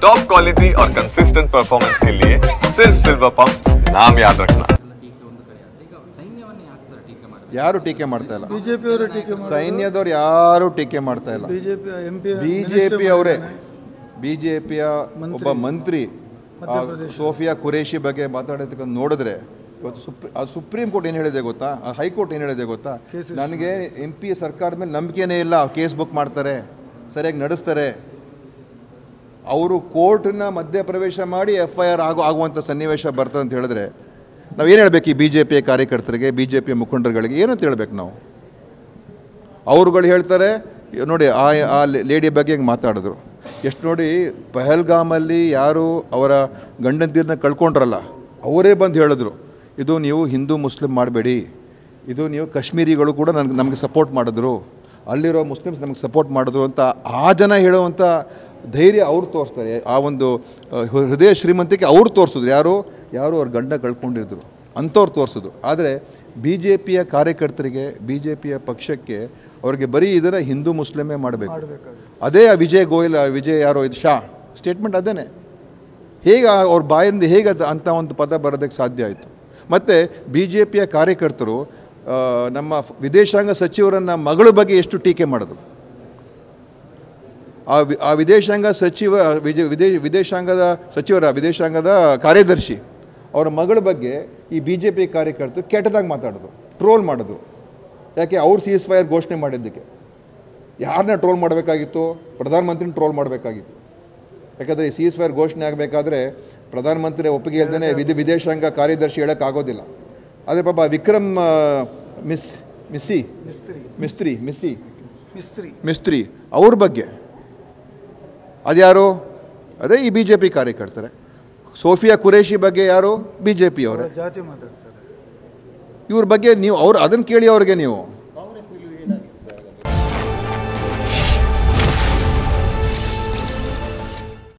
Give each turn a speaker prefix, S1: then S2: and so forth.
S1: Top quality और consistent performance के लिए सिर्फ सिल्वर पंप नाम याद रखना।
S2: ಯಾರು ಟೀಕೆ ಮಾಡ್ತಾ ಇಲ್ಲ,
S3: ಬಿಜೆಪಿಯವರು ಟೀಕೆ
S2: ಸೈನ್ಯದವ್ರು ಯಾರು ಟೀಕೆ ಮಾಡ್ತಾ ಇಲ್ಲ. ಬಿಜೆಪಿಯ ಒಬ್ಬ ಮಂತ್ರಿ ಸೋಫಿಯಾ ಕುರೇಶಿ ಬಗ್ಗೆ ಮಾತಾಡೋದಕ್ಕೆ ನೋಡಿದ್ರೆ ಇವತ್ತು ಸುಪ್ರೀಂ ಕೋರ್ಟ್ ಏನು ಹೇಳಿದೆ ಗೊತ್ತಾ, ಹೈಕೋರ್ಟ್ ಏನು ಹೇಳಿದೆ ಗೊತ್ತಾ, ನನಗೆ MP ಸರ್ಕಾರದ ಮೇಲೆ ನಂಬಿಕೆನೇ ಇಲ್ಲ, ಕೇಸ್ ಬುಕ್ ಮಾಡ್ತಾರೆ, ಸರಿಯಾಗಿ ನಡೆಸ್ತಾರೆ. ಅವರು ಕೋರ್ಟ್ನ ಮಧ್ಯಪ್ರವೇಶ ಮಾಡಿ FIR ಆಗುವಂಥ ಸನ್ನಿವೇಶ ಬರ್ತದೆ ಅಂತ ಹೇಳಿದ್ರೆ ನಾವೇನು ಹೇಳಬೇಕು? ಈ BJP ಕಾರ್ಯಕರ್ತರಿಗೆ, BJP ಮುಖಂಡರುಗಳಿಗೆ ಏನಂತ ಹೇಳ್ಬೇಕು ನಾವು? ಅವರುಗಳು ಹೇಳ್ತಾರೆ ನೋಡಿ, ಆ ಲೇಡಿ ಬಗ್ಗೆ ಹೆಂಗೆ ಮಾತಾಡಿದ್ರು, ಎಷ್ಟು ನೋಡಿ, ಪಹಲ್ಗಾಮಲ್ಲಿ ಯಾರು ಅವರ ಗಂಡಂದಿರನ್ನ ಕಳ್ಕೊಂಡ್ರಲ್ಲ ಅವರೇ ಬಂದು ಹೇಳಿದ್ರು, ಇದು ನೀವು ಹಿಂದೂ ಮುಸ್ಲಿಂ ಮಾಡಬೇಡಿ, ಇದು ನೀವು ಕಾಶ್ಮೀರಿಗಳು ಕೂಡ ನಮಗೆ ಸಪೋರ್ಟ್ ಮಾಡಿದ್ರು, ಅಲ್ಲಿರೋ ಮುಸ್ಲಿಮ್ಸ್ ನಮಗೆ ಸಪೋರ್ಟ್ ಮಾಡಿದ್ರು ಅಂತ ಆ ಜನ ಹೇಳುವಂಥ ಧೈರ್ಯ ಅವ್ರು ತೋರಿಸ್ತಾರೆ. ಆ ಒಂದು ಹೃದಯ ಶ್ರೀಮಂತಿಕೆ ಅವ್ರು ತೋರಿಸಿದ್ರು. ಯಾರು ಅವ್ರ ಗಂಡ ಕಳ್ಕೊಂಡಿದ್ರು ಅಂಥವ್ರು ತೋರಿಸಿದ್ರು. ಆದರೆ BJPಯ ಕಾರ್ಯಕರ್ತರಿಗೆ, BJPಯ ಪಕ್ಷಕ್ಕೆ ಅವ್ರಿಗೆ ಬರೀ ಇದನ್ನು ಹಿಂದೂ ಮುಸ್ಲಿಮೇ ಮಾಡಬೇಕು. ಅದೇ ವಿಜಯ್ ಯಾರೋ ಇದು ಶಾ ಸ್ಟೇಟ್ಮೆಂಟ್ ಅದೇನೆ. ಹೇಗೆ ಅವ್ರ ಬಾಯಿಂದ ಹೇಗೆ ಅಂಥ ಒಂದು ಪದ ಬರೋದಕ್ಕೆ ಸಾಧ್ಯ ಆಯಿತು? ಮತ್ತು BJPಯ ಕಾರ್ಯಕರ್ತರು ನಮ್ಮ ವಿದೇಶಾಂಗ ಸಚಿವರನ್ನ ಮಗಳ ಬಗ್ಗೆ ಎಷ್ಟು ಟೀಕೆ ಮಾಡಿದ್ರು. ಆ ವಿದೇಶಾಂಗ ವಿದೇಶಾಂಗದ ಕಾರ್ಯದರ್ಶಿ ಅವರ ಮಗಳ ಬಗ್ಗೆ ಈ BJP ಕಾರ್ಯಕರ್ತರು ಕೆಟ್ಟದಾಗಿ ಮಾತಾಡಿದ್ರು, ಟ್ರೋಲ್ ಮಾಡಿದ್ರು. ಯಾಕೆ? ಅವ್ರು CSFIR ಘೋಷಣೆ ಮಾಡಿದ್ದಕ್ಕೆ. ಯಾರನ್ನ ಟ್ರೋಲ್ ಮಾಡಬೇಕಾಗಿತ್ತು? ಪ್ರಧಾನಮಂತ್ರಿನ ಟ್ರೋಲ್ ಮಾಡಬೇಕಾಗಿತ್ತು. ಯಾಕಂದರೆ ಈ CSFIR ಘೋಷಣೆ ಆಗಬೇಕಾದ್ರೆ ಪ್ರಧಾನಮಂತ್ರಿ ಒಪ್ಪಿಗೆ ಇಲ್ಲದೇ ವಿದೇಶಾಂಗ ಕಾರ್ಯದರ್ಶಿ ಹೇಳೋಕ್ಕಾಗೋದಿಲ್ಲ. ಆದರೆ ಪಾಪ ವಿಕ್ರಮ್ ಮಿಸ್ತ್ರಿ ಅವ್ರ ಬಗ್ಗೆ ಅದ್ಯಾರು? ಅದೇ ಈ BJP ಕಾರ್ಯಕರ್ತಾರೆ. ಸೋಫಿಯಾ ಕುರೇಶಿ ಬಗ್ಗೆ ಯಾರು? BJP ಅವರೇ.
S3: ಜಾತಿ ಮಾತಾಡ್ತಾರೆ
S2: ಇವ್ರ ಬಗ್ಗೆ ನೀವು ಅದನ್ನು ಕೇಳಿ ಅವ್ರಿಗೆ ನೀವು